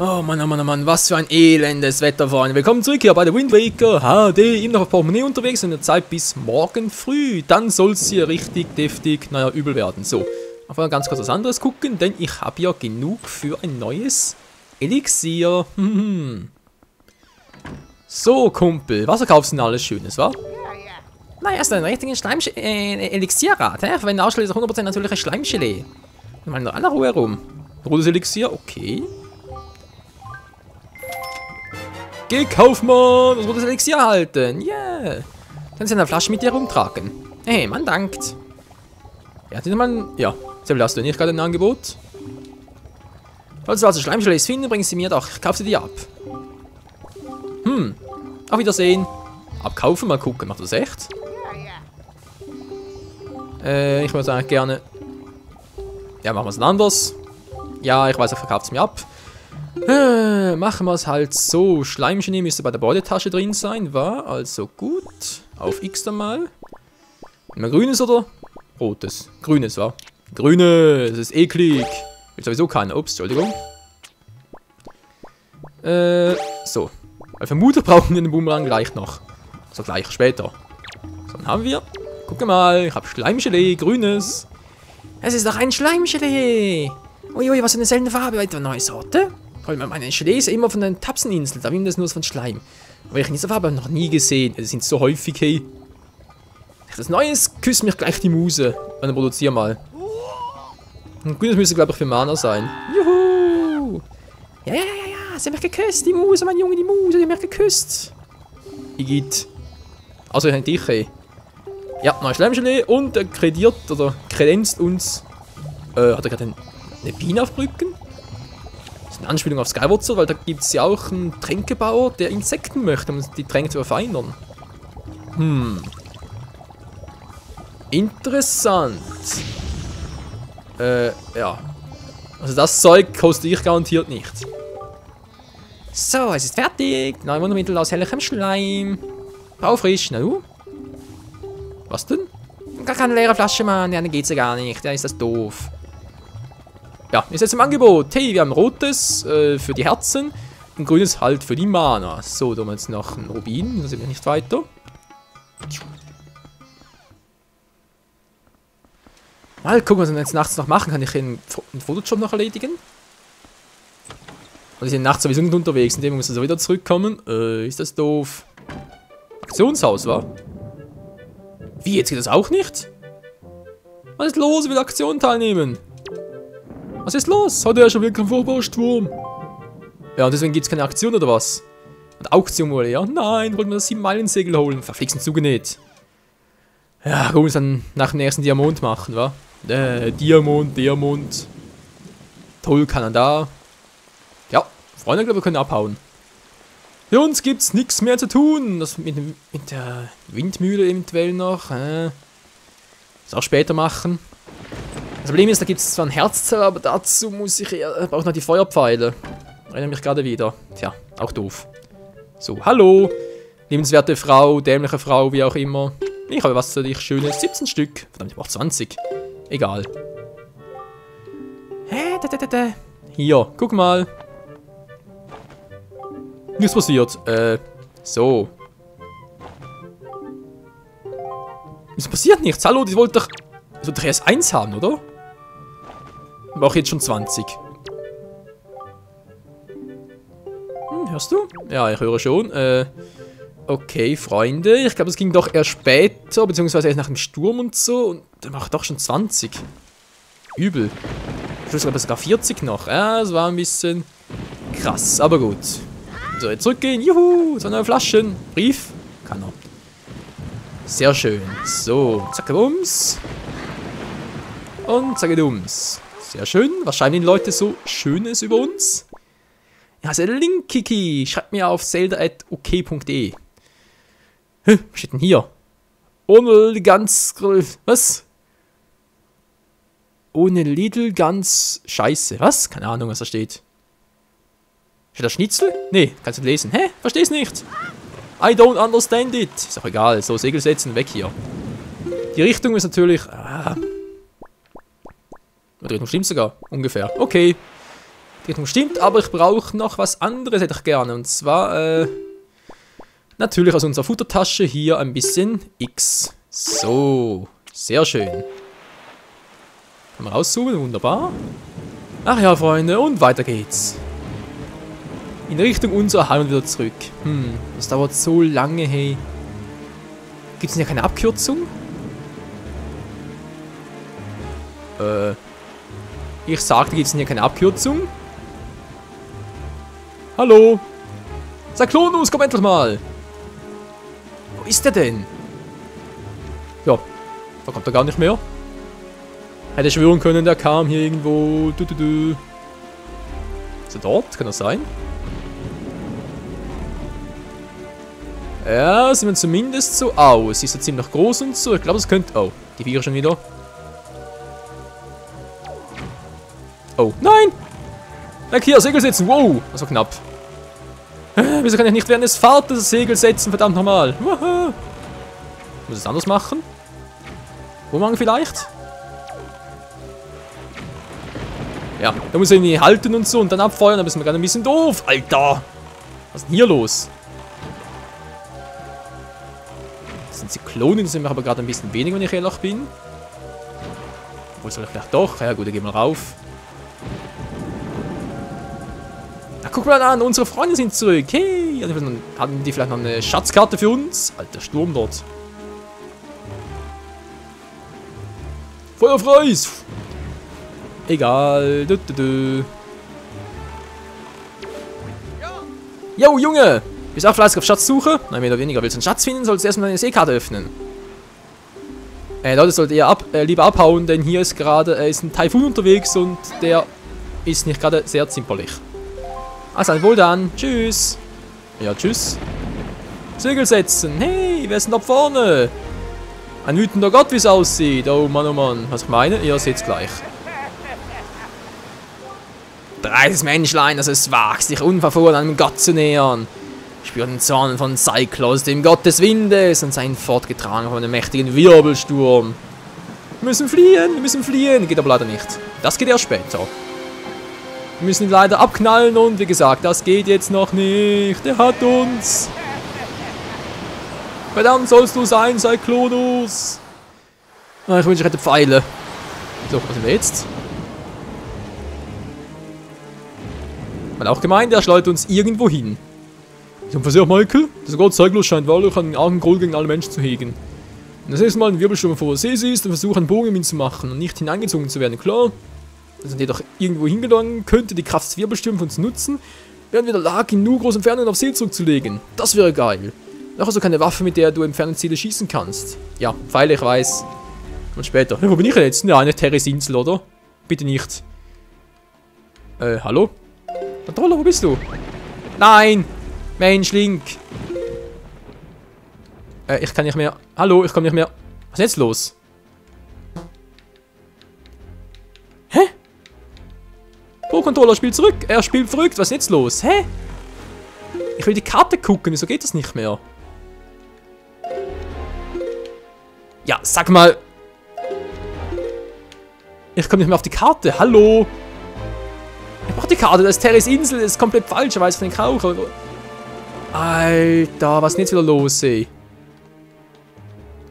Oh Mann, was für ein elendes Wetter, Freunde. Willkommen zurück hier bei der Wind Waker HD. Immer noch auf Portemonnaie unterwegs in der Zeit bis morgen früh. Dann soll es hier richtig deftig, naja, übel werden. So, auf mal ganz kurz was anderes gucken, denn ich habe ja genug für ein neues Elixier. So, Kumpel, was verkaufst du denn alles Schönes, wa? Na, erst einen richtigen Elixierrad, hä? Wenn ausschließlich 100% natürliches Schleimgelee. Mal in aller Ruhe rum. Rotes Elixier, okay. Geh, Kaufmann! Das rotes Elixier halten! Yeah! Kannst du eine Flasche mit dir rumtragen? Hey, man dankt. Ja, ja, Sebel, hast du nicht gerade ein Angebot? Falls du also Schleimgelees finden, bring sie mir doch. Ich kauf sie dir ab. Auf Wiedersehen. Abkaufen, mal gucken. Macht das echt? Ich würde eigentlich gerne... Ja, machen wir es anders. Ja, ich weiß, er verkauft es mir ab. Machen wir es halt so. Schleimgenie müsste bei der Beutetasche drin sein, war also gut. Auf X dann mal. Immer grünes oder rotes? Grünes, war. Grünes, das ist eklig. Will sowieso keiner. Ups, Entschuldigung. So. Weil vermutlich brauchen wir den Boomerang gleich noch. So, gleich später. So, dann haben wir. Guck mal, ich habe Schleimgelee, grünes. Es ist doch ein Schleimgelee. Uiui, was für eine seltene Farbe. Eine neue Sorte? Meine Gelee ist immer von den Tapseninseln. Da bin das nur von Schleim. Aber ich habe diese Farbe noch nie gesehen. Es sind so häufig, hey. Das Neues küsst mich gleich die Muse. Dann produziere mal. Und grünes müsste, glaube ich, für Mana sein. Juhu! Ja. Sie hat mich geküsst, die Muse, mein Junge, die Muse, die hat mich geküsst. Igitt. Also, ich habe dich, hey. Ja, neues Schleimgelee und er krediert oder kredenzt uns. Hat er gerade eine Biene auf Brücken? Das ist eine Anspielung auf Skywatcher, weil da gibt es ja auch einen Tränkebauer, der Insekten möchte, um die Tränke zu verfeinern. Interessant. Ja. Also das Zeug kostet ich garantiert nicht. So, es ist fertig. Neue Wundermittel aus hellem Schleim. Baufrisch, na du? Was denn? Gar keine leere Flasche, Mann. Ja, dann geht's ja gar nicht. Ja, ist das doof. Ja, ist jetzt im Angebot. Hey, wir haben rotes für die Herzen und grünes halt für die Mana. So, da haben wir jetzt noch einen Rubin. Da sind wir nicht weiter. Mal gucken, was wir jetzt nachts noch machen. Kann ich einen Fotojob noch erledigen? Und die sind nachts sowieso nicht unterwegs. In dem müssen wir wieder zurückkommen. Ist das doof? Aktionshaus, wa? Wie, jetzt geht das auch nicht? Was ist los? Ich will Aktion teilnehmen. Was ist los? Hat er schon wieder keinen Vorbausturm? Ja, und deswegen gibt es keine Aktion oder was? Und Auktion wohl, ja? Nein, wollten wir das 7-Meilen-Segel holen. Verflixen zugenäht. Ja, gut, uns dann nach dem nächsten Diamant machen, wa? Diamant. Toll, Kanada. Ja, Freunde, glaube wir können abhauen. Für uns gibt's nichts mehr zu tun. Das mit der Windmühle eventuell noch. Das auch später machen. Das Problem ist, da gibt es zwar ein Herzzell, aber dazu muss ich brauche noch die Feuerpfeile. Erinnere mich gerade wieder. Tja, auch doof. So, hallo. Liebenswerte Frau, dämliche Frau, wie auch immer. Ich habe was für dich Schönes. 17 Stück. Verdammt, ich brauche 20. Egal. Hier, guck mal. Nichts passiert. So. Es passiert nichts. Hallo, die wollte doch erst 1 haben, oder? Ich brauche jetzt schon 20. Hörst du? Ja, ich höre schon. Okay, Freunde. Ich glaube, es ging doch erst später, beziehungsweise erst nach dem Sturm und so. Und der macht doch schon 20. Übel. Ich glaube, sogar 40 noch. Ja, das war ein bisschen krass, aber gut. So, jetzt zurückgehen. Juhu, so neue Flaschen. Brief. Kann er. Sehr schön. So, zacke bums. Und zacke dums. Sehr schön. Was schreiben die Leute so Schönes über uns? Ja, also Linkiki. Schreibt mir auf zelda@ok.de. Was steht denn hier? Ohne ganz... Was? Ohne Lidl ganz scheiße. Was? Keine Ahnung, was da steht. Steht da Schnitzel? Nee, kannst du lesen. Hä? Versteh's nicht. I don't understand it. Ist auch egal. So, Segel setzen, weg hier. Die Richtung ist natürlich... Die Richtung stimmt sogar. Ungefähr. Okay. Die Richtung stimmt, aber ich brauche noch was anderes, hätte ich gerne. Und zwar, natürlich aus unserer Futtertasche hier ein bisschen X. So, sehr schön. Kann man rauszoomen, wunderbar. Ach ja, Freunde, und weiter geht's. In Richtung unserer Heim und wieder zurück. Das dauert so lange, hey. Gibt es denn hier keine Abkürzung? Ich sagte, gibt es denn hier keine Abkürzung? Hallo? Cyclonus, komm endlich mal! Wo ist der denn? Ja, da kommt er gar nicht mehr. Hätte schwören können, der kam hier irgendwo. Ist er dort? Kann das sein? Ja, sieht man zumindest so aus. Ist er ziemlich groß und so. Ich glaube, es könnte... Oh, die Viecher schon wieder. Oh, nein! Weg hier, Segel setzen. Wow, das war knapp. Wieso kann ich nicht während des Fahrtes das Segel setzen? Verdammt nochmal. Muss ich es anders machen? Umhang vielleicht? Ja, da muss er irgendwie halten und so und dann abfeuern, aber ist mir gerade ein bisschen doof. Alter! Was ist denn hier los? Das sind Zyklonen, das sind mir aber gerade ein bisschen weniger, wenn ich ehrlich bin. Obwohl soll ich vielleicht doch? Ja gut, dann gehen wir rauf. Na, guck mal an, unsere Freunde sind zurück. Hey! Hatten die vielleicht noch eine Schatzkarte für uns? Alter, Sturm dort. Feuer frei! Egal. Yo, Junge! Bist du auch fleißig auf Schatzsuche? Nein, mehr oder weniger. Willst du einen Schatz finden, solltest du erstmal eine Seekarte öffnen. Leute, solltet ihr lieber abhauen, denn hier ist gerade ist ein Taifun unterwegs und der ist nicht gerade sehr zimperlich. Also, wohl dann. Tschüss. Ja, tschüss. Segel setzen. Hey, wer ist denn da vorne? Ein wütender Gott, wie es aussieht. Oh Mann, was ich meine, ihr seht's gleich. Dreises Menschlein, das es wagt, sich unverfroren einem Gott zu nähern. Spürt den Zorn von Cyclos, dem Gott des Windes, und seinen fortgetragen von einem mächtigen Wirbelsturm. Wir müssen fliehen, geht aber leider nicht. Das geht erst später. Wir müssen ihn leider abknallen und wie gesagt, das geht jetzt noch nicht. Er hat uns. Verdammt sollst du sein, Cyclonus. Ah, ich wünsche, ich hätte Pfeile. So, was sind wir jetzt? Man auch gemeint, er schleudert uns irgendwo hin. Zum Versuch, Michael. Das Gott Cyclos scheint wahrlich einen argen Groll gegen alle Menschen zu hegen. Wenn das nächste Mal ein Wirbelsturm vor der See ist, dann versuche einen Bogen um ihn zu machen und nicht hineingezogen zu werden. Klar, dass er jedoch irgendwo hingelangen könnte, die Kraft des Wirbelsturms für uns nutzen, während wir in der Lage, ihn nur groß Entfernungen auf See zurückzulegen. Das wäre geil. Noch hast du keine Waffe, mit der du entfernte Ziele schießen kannst. Ja, Pfeile, ich weiß. Und später. Wo bin ich denn jetzt? Ja, eine Terris-Insel, oder? Bitte nicht. Hallo? Controller, wo bist du? Nein! Mensch, Link! Ich kann nicht mehr. Hallo, ich komme nicht mehr. Was ist jetzt los? Hä? Pro-Controller spielt zurück. Er spielt verrückt. Was ist jetzt los? Hä? Ich will die Karte gucken. Wieso geht das nicht mehr? Ja, sag mal. Ich komme nicht mehr auf die Karte. Hallo? Ich brauche die Karte. Das ist Terris Insel. Das ist komplett falsch. Ich weiß von den Krauch. Alter, was ist denn jetzt wieder los, ey?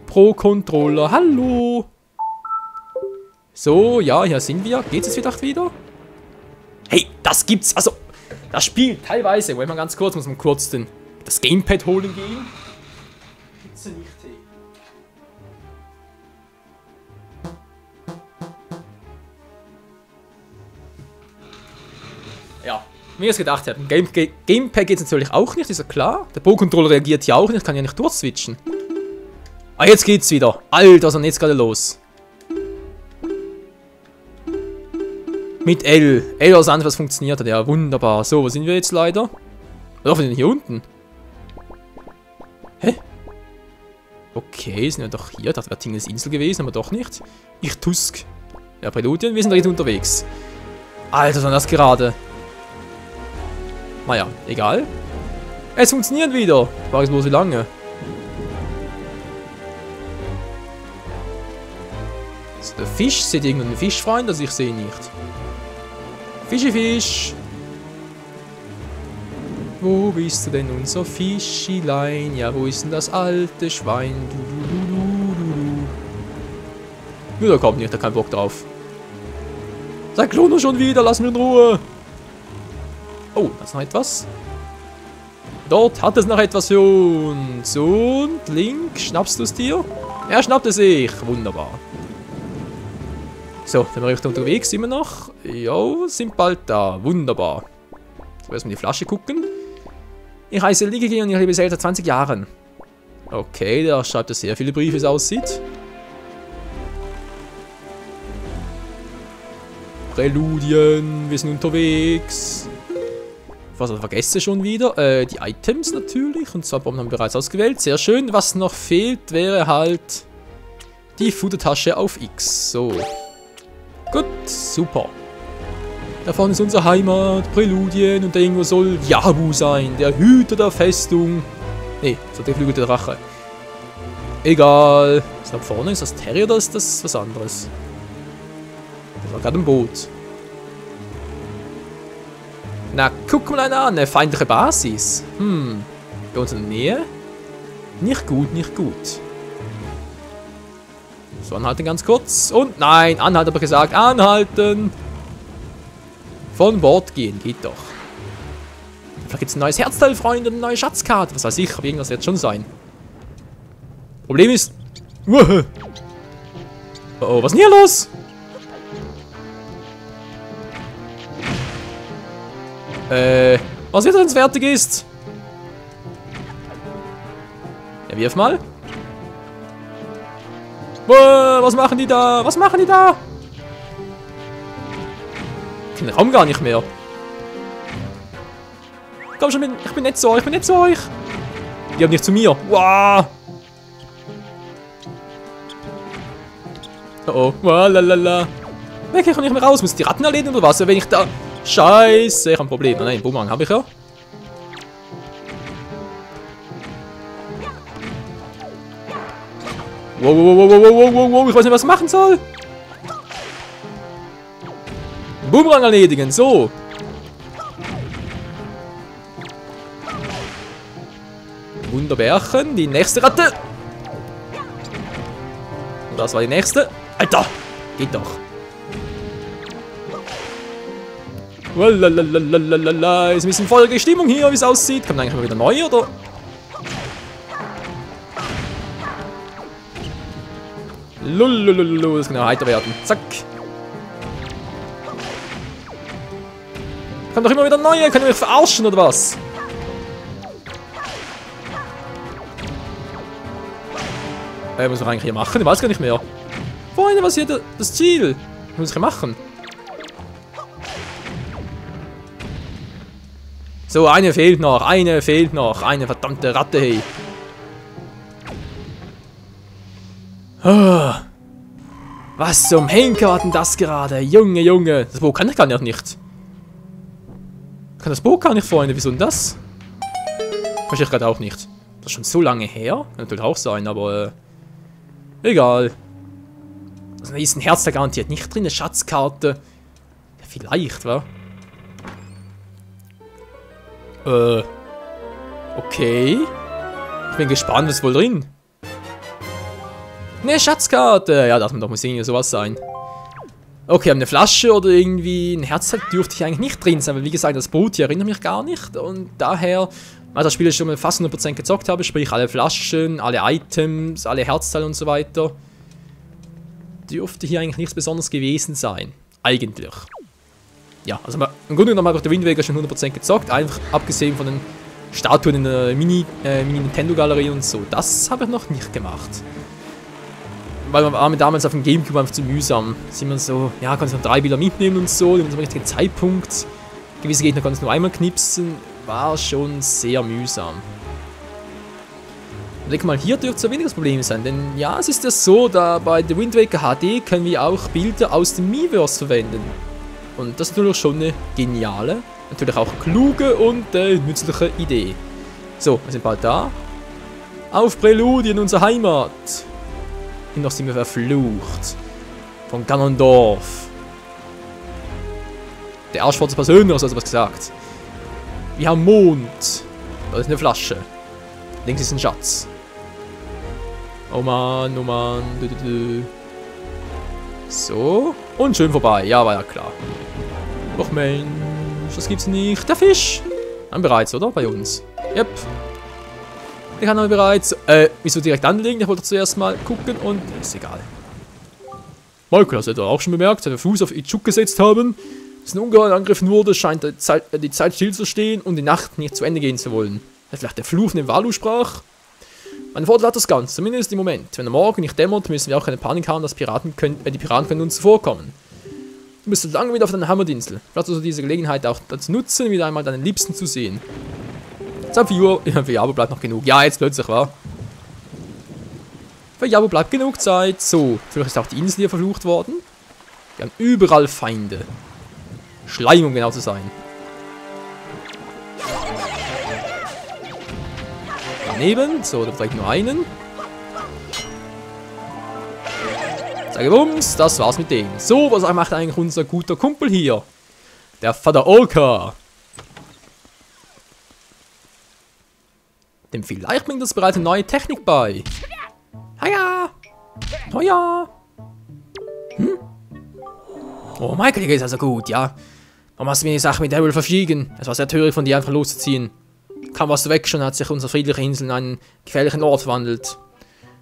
Pro-Controller. Hallo? So, ja, hier sind wir. Geht es vielleicht wieder? Hey, das gibt's. Also, das Spiel teilweise. Wollen wir ganz kurz, muss man kurz das Gamepad holen gehen. Gibt's ja nicht, hey. Ja, wie ich es gedacht habe. Gamepad geht es natürlich auch nicht, ist ja klar. Der Pro-Controller reagiert ja auch nicht, kann ja nicht durchswitchen. Ah, jetzt geht's wieder. Alter, was ist denn jetzt gerade los? Mit L. L als anderes funktioniert hat. Ja, wunderbar. So, wo sind wir jetzt leider? Oder sind wir hier unten? Hä? Okay, sind wir doch hier. Das wäre Tingles Insel gewesen, aber doch nicht. Ich Tusk. Ja, Präludien, wir sind jetzt unterwegs. Alter, was war das gerade? Naja, egal. Es funktioniert wieder. War es bloß wie lange? So, der Fisch. Seht ihr irgendeinen Fischfreund? Also ich sehe nicht. Fischi Fisch. Wo bist du denn, unser Fischilein? Ja, wo ist denn das alte Schwein? Du. Ja, da kommt nicht, da kein Bock drauf. Sein Kloner schon wieder, lass mich in Ruhe. Oh, da ist noch etwas. Dort hat es noch etwas für uns. Und Link, schnappst du es dir? Er schnappt es sich. Wunderbar. So, dann sind wir unterwegs immer noch. Jo, sind bald da. Wunderbar. So, erstmal die Flasche gucken. Ich heiße Ligigi und ich lebe seit 20 Jahren. Okay, da schreibt er sehr viele Briefe, wie es aussieht. Präludien, wir sind unterwegs. Was vergesse schon wieder? Die Items natürlich. Und zwar haben wir bereits ausgewählt. Sehr schön. Was noch fehlt, wäre halt die Futtertasche auf X. So. Gut, super. Da vorne ist unsere Heimat, Präludien und da irgendwo soll Yabu sein, der Hüter der Festung. Nee, so der geflügelte Drache. Egal. Was da vorne? Ist das Terrier oder ist das was anderes? Das war gerade ein Boot. Na, guck mal einer an, eine feindliche Basis. Bei uns in der Nähe? Nicht gut, nicht gut. So, anhalten ganz kurz. Und nein, anhalten, aber gesagt, anhalten. Von Bord gehen, geht doch. Vielleicht gibt es ein neues Herzteil, Freunde, eine neue Schatzkarte. Was weiß ich, aber irgendwas wird schon sein. Problem ist... Oh, was ist denn hier los? Was wird, wenn es fertig ist? Ja, wirf mal. Was machen die da? Was machen die da? Ich kenne den Raum gar nicht mehr. Komm schon, ich bin nett zu euch, ich bin nett zu euch. Die haben nicht zu mir. Wow. Oh, wow, lalala. Weg, ich kann nicht mehr raus. Muss ich die Ratten erledigen oder was? Wenn ich da... Scheiße, ich habe ein Problem. Oh nein, Bumerang habe ich ja. Wow, ich weiß nicht, was ich machen soll. Bumerang erledigen, so. Wunderbärchen, die nächste Ratte. Und das war die nächste. Alter, geht doch. Lalalala, ist ein bisschen volle Stimmung hier, wie es aussieht. Kommt eigentlich mal wieder neu, oder? Lulululu, das kann ja heiter werden. Zack. Kommt doch immer wieder neue, können wir mich verarschen, oder was? Was muss ich eigentlich hier machen? Ich weiß gar nicht mehr. Freunde, was ist hier das Ziel? Was muss ich hier machen? So, eine fehlt noch, eine verdammte Ratte, hey. Oh. Was zum Henker war denn das gerade? Junge, Junge. Das Boot kann ich gar nicht. Kann das Boot gar nicht, Freunde. Wieso denn das? Verstehe ich gerade auch nicht. Das ist schon so lange her. Kann natürlich auch sein, aber egal. Also, da ist ein Herz da garantiert nicht drin, eine Schatzkarte. Ja, vielleicht, wa? Okay. Ich bin gespannt, was ist wohl drin? Ne, Schatzkarte. Ja, dachte man doch, muss irgendwie sowas sein. Okay, eine Flasche oder irgendwie ein Herzteil dürfte hier eigentlich nicht drin sein, weil wie gesagt, das Boot hier erinnert mich gar nicht. Und daher, weil das Spiel ich schon mal fast 100% gezockt habe, sprich alle Flaschen, alle Items, alle Herzteile und so weiter, dürfte hier eigentlich nichts Besonderes gewesen sein. Eigentlich. Ja, also im Grunde genommen habe ich den Wind Waker schon 100% gezockt, einfach abgesehen von den Statuen in der Mini-Nintendo-Galerie und so. Das habe ich noch nicht gemacht. Weil man war mir damals auf dem Gamecube einfach zu mühsam. Sieht man so, ja, kannst du noch 3 Bilder mitnehmen und so, mit dem richtigen Zeitpunkt. Gewisse Gegner kannst du nur einmal knipsen, war schon sehr mühsam. Ich denke mal, hier dürfte es ein weniger Problem sein, denn ja, es ist ja so, da bei The Wind Waker HD können wir auch Bilder aus dem Miiverse verwenden. Und das ist natürlich schon eine geniale, natürlich auch kluge und nützliche Idee. So, wir sind bald da. Auf Präludien, unsere Heimat. Und noch sind wir verflucht. Von Ganondorf. Der Arschfotze persönlich, also was gesagt. Wir haben Mond. Da ist eine Flasche. Links ist ein Schatz. Oh Mann, oh Mann. So. Und schön vorbei. Ja, war ja klar. Doch Mensch, das gibt's nicht. Der Fisch. Dann bereits, oder? Bei uns. Yep. Ich kann aber bereits. Wieso direkt anlegen? Ich wollte zuerst mal gucken und ist egal. Michael, hast du auch schon bemerkt, dass wir Fuß auf Ichuk gesetzt haben? Dass ein Ungeheer angegriffen wurde, scheint die Zeit stillzustehen und die Nacht nicht zu Ende gehen zu wollen. Vielleicht der Fluch, den Walu sprach? Mein Vorteil hat das Ganze, zumindest im Moment. Wenn er morgen nicht dämmert, müssen wir auch keine Panik haben, dass die Piraten können uns zuvorkommen. Du bist so lange wieder auf deiner Hammerinsel. Vielleicht also diese Gelegenheit auch dazu nutzen, wieder einmal deinen Liebsten zu sehen. Jetzt ab 4 Uhr. Ja, für Jabo bleibt noch genug. Ja, jetzt plötzlich, wa? Für Jabo bleibt genug Zeit. So, vielleicht ist auch die Insel hier verflucht worden. Wir haben überall Feinde. Schleim, um genau zu sein. Daneben. So, da vielleicht nur einen. Sage Wumms, das war's mit dem. So, was macht eigentlich unser guter Kumpel hier? Der Vater Orca. Dem vielleicht bringt das bereits eine neue Technik bei. Haja. Oh ja. Hm? Oh, Michael, dir geht's also gut, ja. Warum hast du mir die Sache mit Daryl verschwiegen? Es war sehr töricht von dir, einfach loszuziehen. Kaum warst du weg, schon hat sich unsere friedliche Insel in einen gefährlichen Ort verwandelt.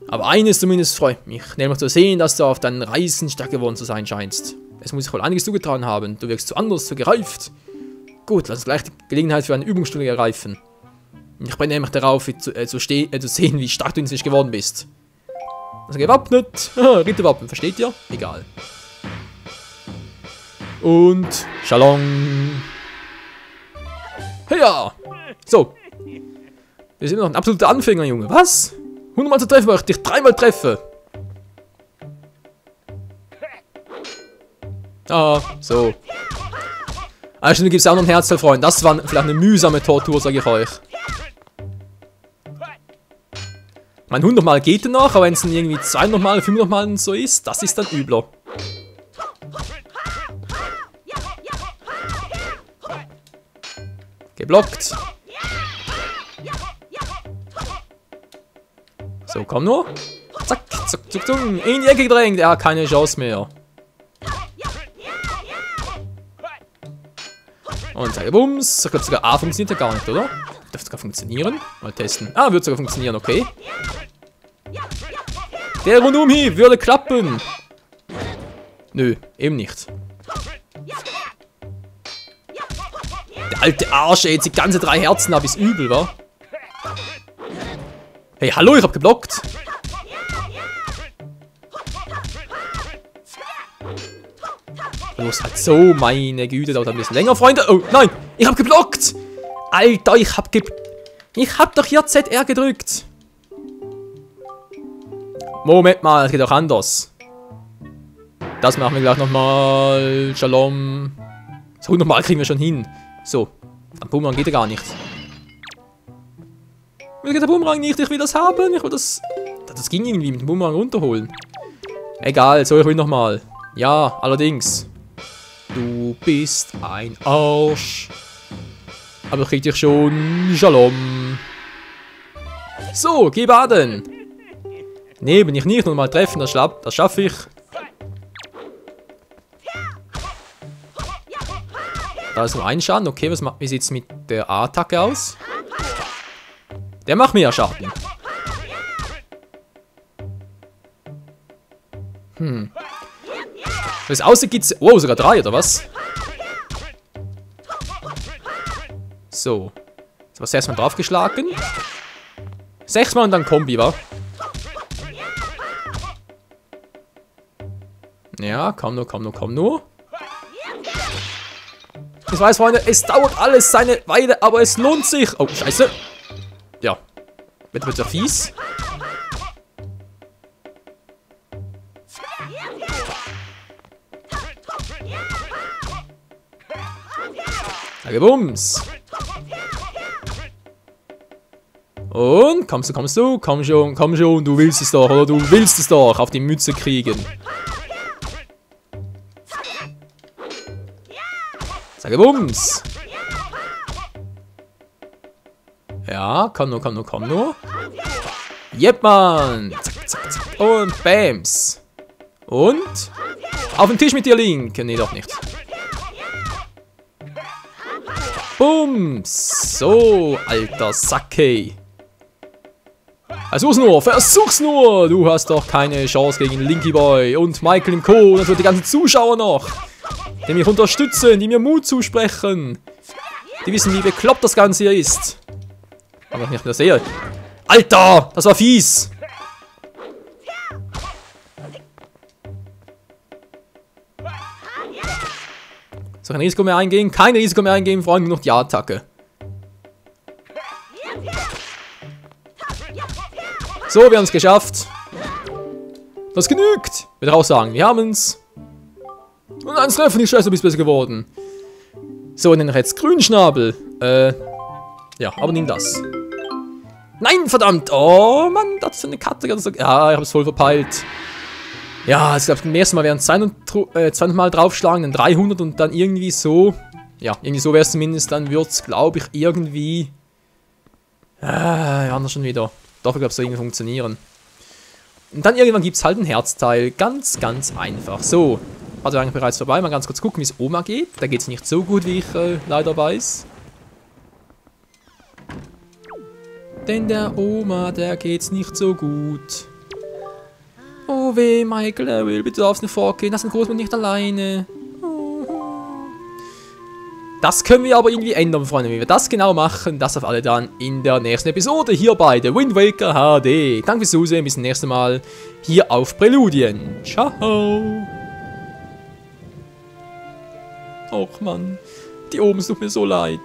Aber eines zumindest freut mich, nämlich zu sehen, dass du auf deinen Reisen stark geworden zu sein scheinst. Es muss sich wohl einiges zugetragen haben, du wirkst zu anders, zu gereift. Gut, lass uns gleich die Gelegenheit für eine Übungsstunde ergreifen. Ich bin nämlich darauf, zu sehen, wie stark du inzwischen geworden bist. Also gewappnet, Ritterwappen, versteht ihr? Egal. Und Shalom. Heya! So. Wir sind noch ein absoluter Anfänger, Junge. Was? 100 Mal zu treffen, weil ich dich 3 Mal treffe. Ah, so. Ah, stimmt, gibt es auch noch ein Herzteil, Freund. Das war vielleicht eine mühsame Tortur, sage ich euch. Mein 100 Mal geht noch, aber wenn es dann irgendwie 200 Mal, 500 Mal so ist, das ist dann übler. Geblockt. So, komm nur. Zack, zack, zack, zack. In die Ecke gedrängt. Er hat keine Chance mehr. Und sage Bums. Ich glaube sogar A funktioniert ja gar nicht, oder? Dürfte sogar funktionieren. Mal testen. Ah, wird sogar funktionieren, okay. Der Rundumhieb würde klappen. Nö, eben nicht. Der alte Arsch, ey, jetzt die ganze 3 Herzen ab, ist übel, wa? Hey, hallo, ich hab geblockt. Los, halt so, meine Güte, dauert ein bisschen länger, Freunde. Oh, nein, ich hab geblockt. Alter, ich hab doch hier ZR gedrückt. Moment mal, das geht auch anders. Das machen wir gleich nochmal. Shalom. So, nochmal kriegen wir schon hin. So, am Bumerang geht er gar nicht. Mir geht der Bumerang nicht, ich will das haben. Ich will das... Das ging irgendwie mit dem Bumerang runterholen. Egal, so, ich will nochmal. Ja, allerdings. Du bist ein Arsch. Aber ich krieg dich schon. Shalom. So, geh baden. Nee, bin ich nicht. Nur mal treffen, das schaffe ich. Da ist nur ein Schaden. Okay, wie sieht es mit der A-Attacke aus? Der macht mehr Schaden. Wie es aussieht, gibt's... Oh, sogar 3, oder was? So. Jetzt was 6 Mal draufgeschlagen. 6 Mal und dann Kombi, wa? Ja, komm nur, komm nur, komm nur. Ich weiß, Freunde, es dauert alles seine Weile, aber es lohnt sich. Oh, scheiße. Ja. Bitte, bitte, fies. Sage Bums. Und, kommst du? Komm schon, du willst es doch, oder? Du willst es doch auf die Mütze kriegen. Sage Bums. Ja, komm nur, komm nur, komm nur. Jep, Mann. Zack, zack, zack. Und Bams. Und? Auf den Tisch mit dir, Link. Nee, doch nicht. Bums. So, alter Sacke. Versuch's nur. Du hast doch keine Chance gegen Linky Boy und Michael im Co. Und natürlich die ganzen Zuschauer noch. Die mich unterstützen, die mir Mut zusprechen. Die wissen, wie bekloppt das Ganze hier ist. Aber ich nicht mehr sehe. Alter, das war fies. So, kein Risiko mehr eingehen. Kein Risiko mehr eingehen, vor allem nur noch die Attacke. So, wir haben es geschafft. Das genügt. Ich würde auch sagen, wir haben es. Und eins treffen, die Scheiße, bist besser geworden. So, und dann noch jetzt Grünschnabel. Ja, aber nimm das. Nein, verdammt. Oh, Mann, das ist eine Karte. Ja, ich habe es voll verpeilt. Ja, ich glaube, beim ersten Mal wären 200 Mal draufschlagen, dann 300 und dann irgendwie so. Ja, irgendwie so wäre es zumindest. Dann wird es, glaube ich, irgendwie. Ja, anders schon wieder. Doch, ich glaube, es soll irgendwie funktionieren. Und dann irgendwann gibt es halt ein Herzteil. Ganz, ganz einfach. So, also eigentlich bereits vorbei. Mal ganz kurz gucken, wie es Oma geht. Da geht es nicht so gut, wie ich leider weiß. Denn der Oma, der geht's nicht so gut. Oh weh, Michael, er will, bitte darfst nicht vorgehen. Das ist ein Großmann nicht alleine. Das können wir aber irgendwie ändern, Freunde. Wie wir das genau machen, das auf alle dann in der nächsten Episode hier bei The Wind Waker HD. Danke fürs Zusehen, bis zum nächsten Mal hier auf Präludien. Ciao. Och Mann, die oben tut mir so leid.